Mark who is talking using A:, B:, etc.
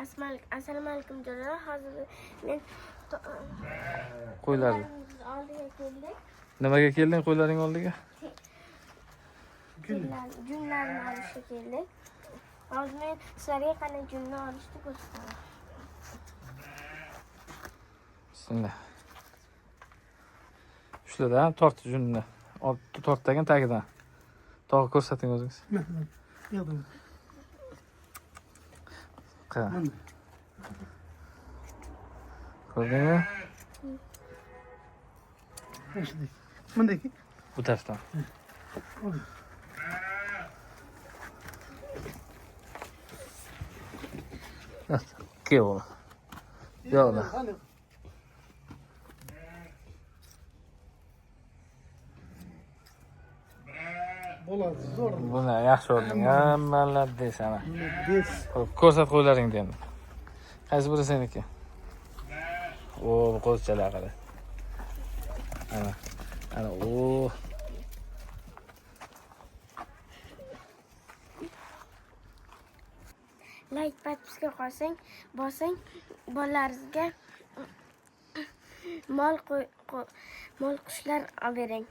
A: Assalomu alaykum jo'ralar. Hozir men
B: Qo'ylarni.
A: oldiga keldik.
B: Nimaga kelding qo'ylaring oldiga?
A: Junlarni olishga keldik. Hozir men sizlarga qanday junni olishni ko'rsataman.
B: Bismillah. Shulardan tort junni. Tortdagi tagidan. Tog'i ko'rsating o'zingiz.
C: Yo'q.
B: Qara. Ko'rdingmi?
C: Bunday.
B: Bu tarafdan. Kel oğlum. Yo'q.
C: Bo'ladi, zo'r.
B: Buni yaxshi o'rding. Hammalar deysan.
C: Des.
B: Ko'rsat qo'ylaringni endi. Qaysi biri seniki? O, qo'zchalar qara. Ana, o.
A: Like podpiska bosing, bolalaringizga mol qushlar olib bering.